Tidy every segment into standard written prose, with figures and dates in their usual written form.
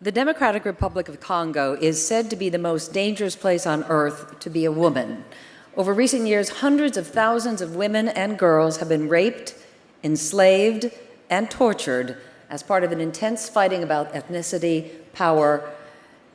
The Democratic Republic of Congo is said to be the most dangerous place on earth to be a woman. Over recent years, hundreds of thousands of women and girls have been raped, enslaved, and tortured as part of an intense fighting about ethnicity, power,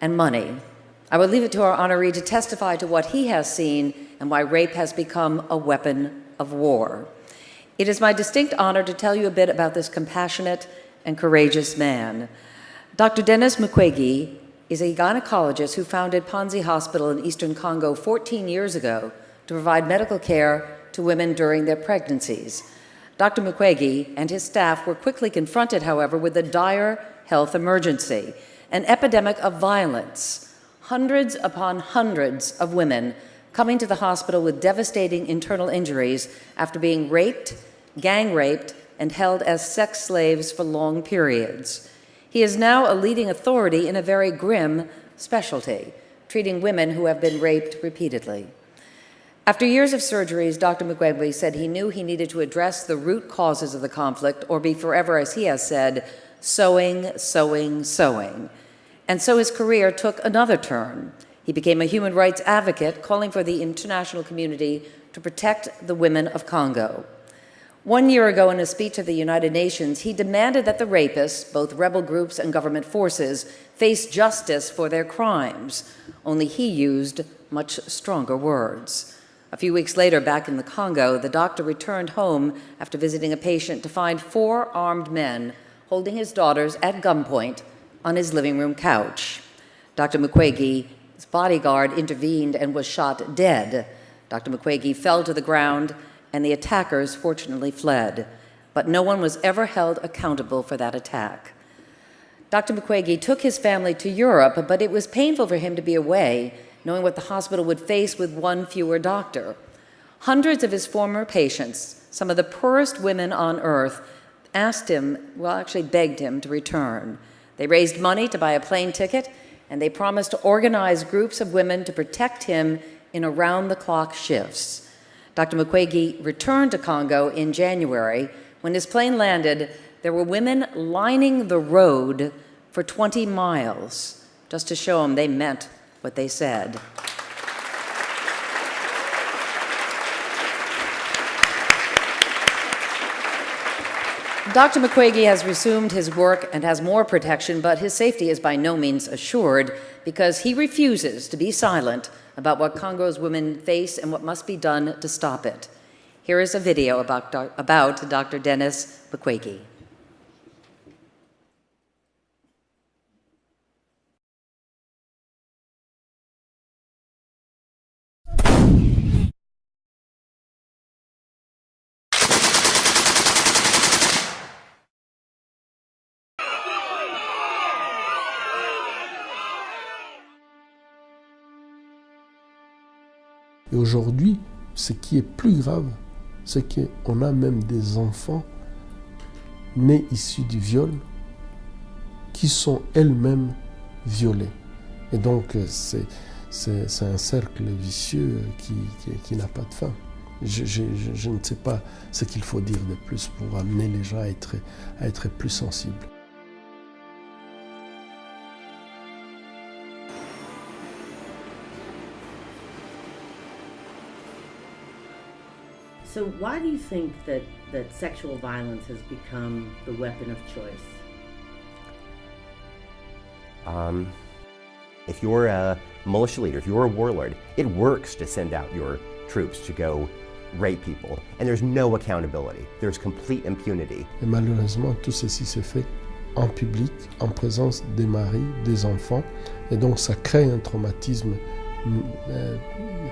and money. I will leave it to our honoree to testify to what he has seen and why rape has become a weapon of war. It is my distinct honor to tell you a bit about this compassionate and courageous man. Dr. Denis Mukwege is a gynecologist who founded Panzi Hospital in Eastern Congo 14 years ago to provide medical care to women during their pregnancies. Dr. Mukwege and his staff were quickly confronted, however, with a dire health emergency, an epidemic of violence. Hundreds upon hundreds of women coming to the hospital with devastating internal injuries after being raped, gang raped, and held as sex slaves for long periods. He is now a leading authority in a very grim specialty, treating women who have been raped repeatedly. After years of surgeries, Dr. Mukwege said he knew he needed to address the root causes of the conflict or be forever, as he has said, sewing, sewing, sewing. And so his career took another turn. He became a human rights advocate, calling for the international community to protect the women of Congo. 1 year ago, in a speech at the United Nations, he demanded that the rapists, both rebel groups and government forces, face justice for their crimes. Only he used much stronger words. A few weeks later, back in the Congo, the doctor returned home after visiting a patient to find 4 armed men holding his daughters at gunpoint on his living room couch. Dr. Mukwege's bodyguard intervened and was shot dead. Dr. Mukwege fell to the ground, and the attackers fortunately fled. But no one was ever held accountable for that attack. Dr. Mukwege took his family to Europe, but it was painful for him to be away, knowing what the hospital would face with one fewer doctor. Hundreds of his former patients, some of the poorest women on earth, asked him, well, actually begged him to return. They raised money to buy a plane ticket, and they promised to organize groups of women to protect him in around-the-clock shifts. Dr. Mukwege returned to Congo in January. When his plane landed, there were women lining the road for 20 miles just to show him they meant what they said. Dr. Mukwege has resumed his work and has more protection, but his safety is by no means assured because he refuses to be silent about what Congo's women face and what must be done to stop it. Here is a video about Dr. Denis Mukwege. Et aujourd'hui, ce qui est plus grave, c'est qu'on a même des enfants nés issus du viol qui sont elles-mêmes violées. Et donc, c'est un cercle vicieux qui n'a pas de fin. Je ne sais pas ce qu'il faut dire de plus pour amener les gens à être plus sensibles. So why do you think that sexual violence has become the weapon of choice? If you're a militia leader, if you're a warlord, it works to send out your troops to go rape people, and there's no accountability. There's complete impunity. Et malheureusement, tout ceci se fait en public, en présence des maris, des enfants, et donc ça crée un traumatisme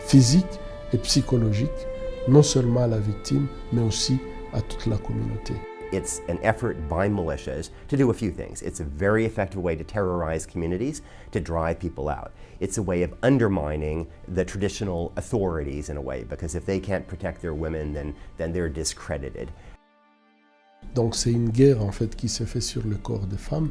physique et psychologique, non seulement à la victime, mais aussi à toute la communauté. It's an effort by militias to do a few things. It's a very effective way to terrorize communities, to drive people out. It's a way of undermining the traditional authorities in a way, because if they can't protect their women, then they're discredited. Donc c'est une guerre en fait qui se fait sur le corps des femmes.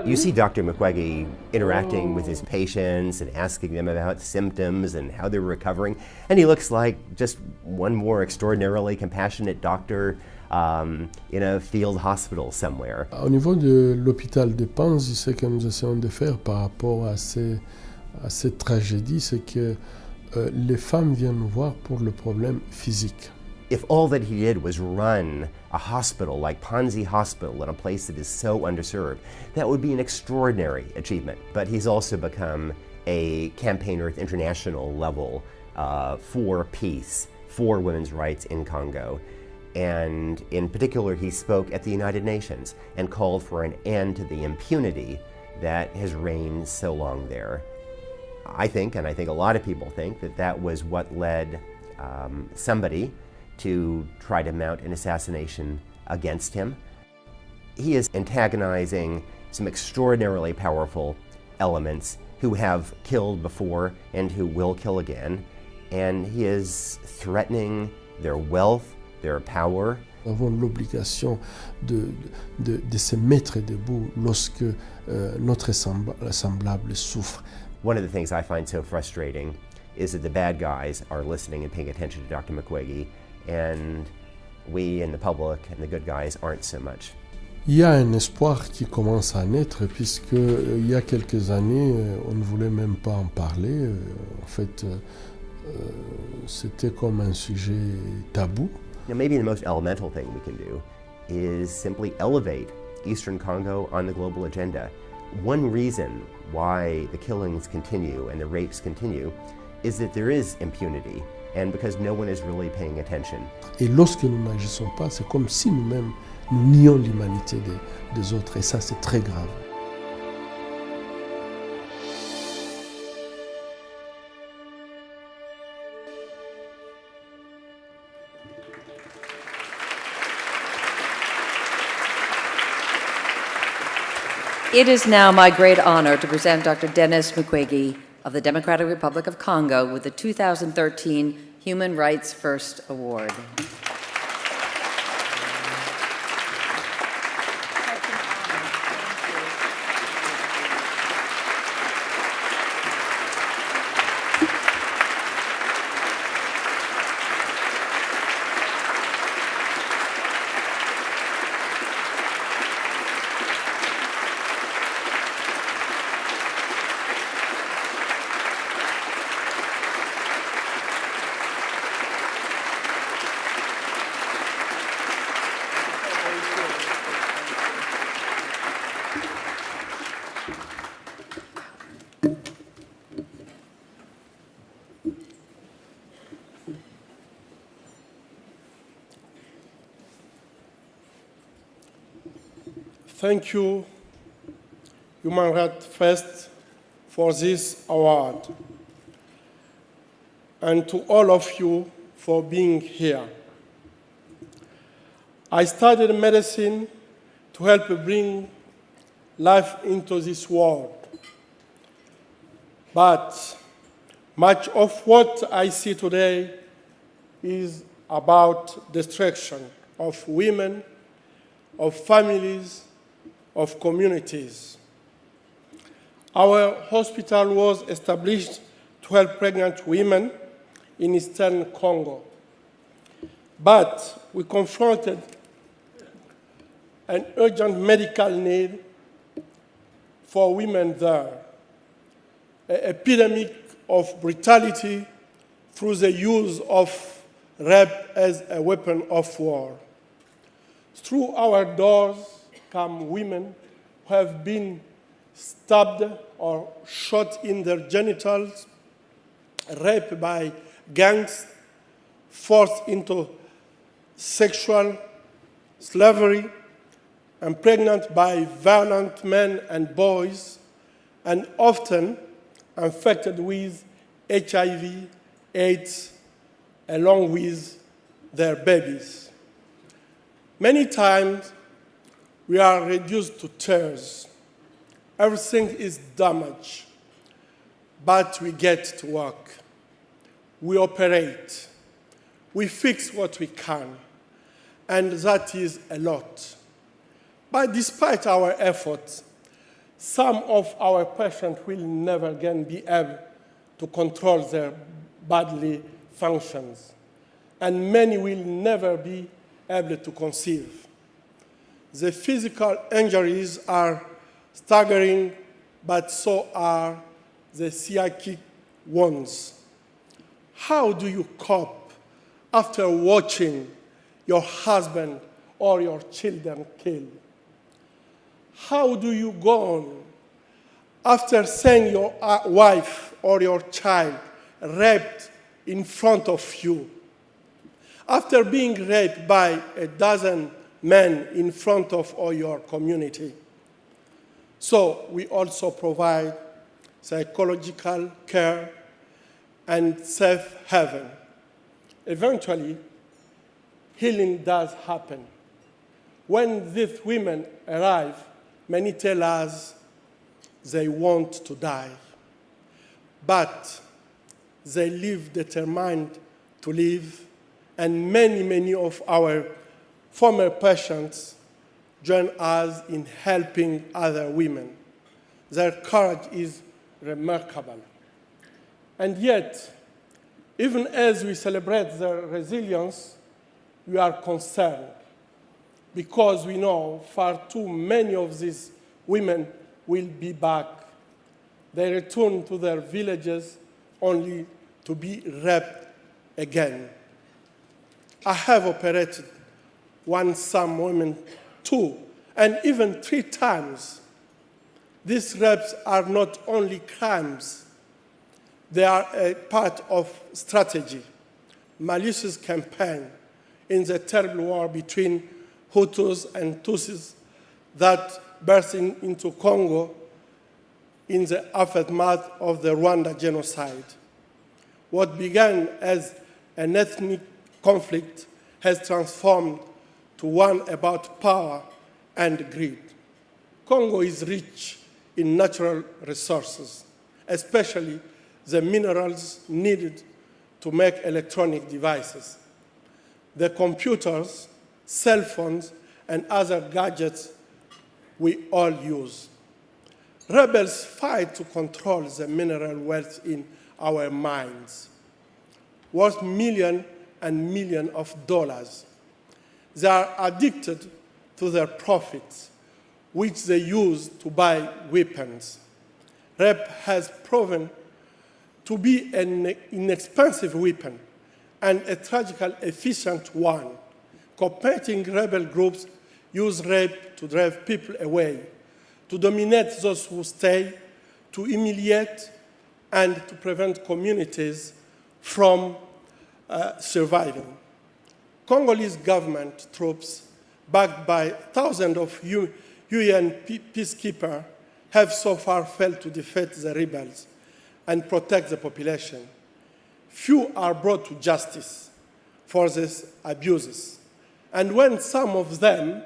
You see Dr. Mukwege interacting with his patients and asking them about symptoms and how they're recovering, and he looks like just one more extraordinarily compassionate doctor in a field hospital somewhere. Au niveau de l'hôpital de Panzi, ce que nous essayons de faire par rapport à cette tragédie, c'est que les femmes viennent nous voir pour le problème physique. If all that he did was run a hospital like Panzi Hospital in a place that is so underserved, that would be an extraordinary achievement. But he's also become a campaigner at the international level for peace, for women's rights in Congo. And in particular, he spoke at the United Nations and called for an end to the impunity that has reigned so long there. I think, and I think a lot of people think, that that was what led somebody to try to mount an assassination against him. He is antagonizing some extraordinarily powerful elements who have killed before and who will kill again, and he is threatening their wealth, their power. Nous avons l'obligation de se mettre debout lorsque notre semblable souffre. One of the things I find so frustrating is that the bad guys are listening and paying attention to Dr. Mukwege, and we in the public and the good guys aren't so much. Il y a un espoir qui commence à naître puisque il y a quelques années, on ne voulait même pas en parler. En fait, c'était comme un sujet tabou. Now, maybe the most elemental thing we can do is simply elevate Eastern Congo on the global agenda. One reason why the killings continue and the rapes continue is that there is impunity, and because no one is really paying attention. Et lorsque nous n'agissons pas, c'est comme si nous-mêmes, nous nions l'humanité des autres, et ça, c'est très grave. It is now my great honor to present Dr. Denis Mukwege of the Democratic Republic of Congo with the 2013 Human Rights First Award. Thank you, Human Rights First, for this award, and to all of you for being here. I studied medicine to help bring life into this world, but much of what I see today is about destruction of women, of families, of communities. Our hospital was established to help pregnant women in Eastern Congo. But we confronted an urgent medical need for women there, an epidemic of brutality through the use of rape as a weapon of war. Through our doors come women who have been stabbed or shot in their genitals, raped by gangs, forced into sexual slavery, and pregnant by violent men and boys, and often infected with HIV, AIDS, along with their babies. Many times, we are reduced to tears. Everything is damaged, but we get to work. We operate. We fix what we can, and that is a lot. But despite our efforts, Some of our patients will never again be able to control their bodily functions, and many will never be able to conceive. The physical injuries are staggering, but so are the psychic ones. How do you cope after watching your husband or your children killed? How do you go on after seeing your wife or your child raped in front of you? After being raped by a dozen men in front of all your community? So we also provide psychological care and safe haven. Eventually, healing does happen. When these women arrive, many tell us they want to die, but they live determined to live, and many of our former patients join us in helping other women. Their courage is remarkable. And yet, even as we celebrate their resilience, we are concerned because we know far too many of these women will be back. They return to their villages only to be raped again. I have operated some women 2 and even 3 times. These rapes are not only crimes, they are a part of strategy, malicious campaign in the terrible war between Hutus and Tutsis that burst into Congo in the aftermath of the Rwanda genocide. What began as an ethnic conflict has transformed to one about power and greed. Congo is rich in natural resources, especially the minerals needed to make electronic devices. The computers, cell phones, and other gadgets we all use. Rebels fight to control the mineral wealth in our mines, worth millions and millions of dollars. They are addicted to their profits, which they use to buy weapons. Rape has proven to be an inexpensive weapon and a tragically efficient one. Competing rebel groups use rape to drive people away, to dominate those who stay, to humiliate, and to prevent communities from surviving. Congolese government troops, backed by thousands of UN peacekeepers, have so far failed to defeat the rebels and protect the population. Few are brought to justice for these abuses. And when some of them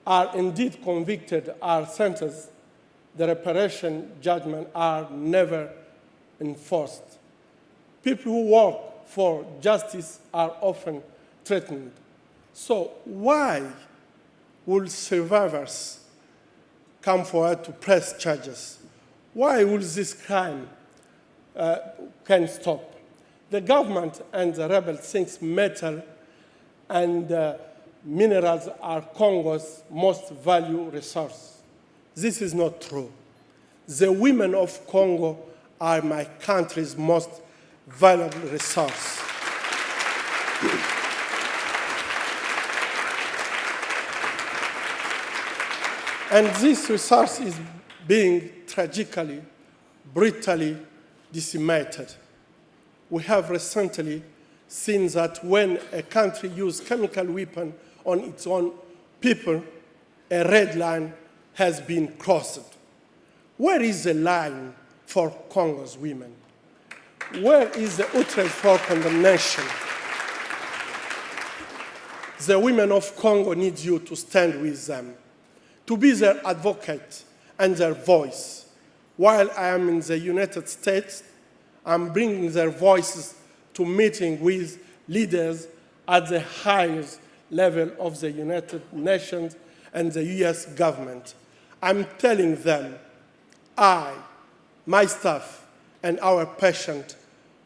are indeed convicted or sentenced, the reparation judgments are never enforced. People who work for justice are often threatened. So why will survivors come forward to press charges? Why will this crime can stop? The government and the rebels think metal and minerals are Congo's most valued resource. This is not true. The women of Congo are my country's most valuable resource. And this resource is being tragically, brutally decimated. We have recently seen that when a country uses chemical weapons on its own people, a red line has been crossed. Where is the line for Congo's women? Where is the outrage for condemnation? The women of Congo need you to stand with them, to be their advocate and their voice. While I am in the United States, I'm bringing their voices to meeting with leaders at the highest level of the United Nations and the US government. I'm telling them, I, my staff, and our patient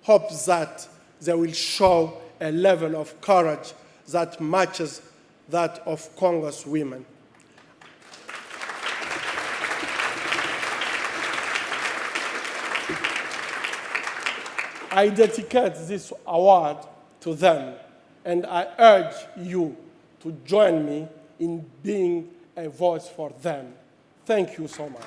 hope that they will show a level of courage that matches that of Congo's women. I dedicate this award to them, and I urge you to join me in being a voice for them. Thank you so much.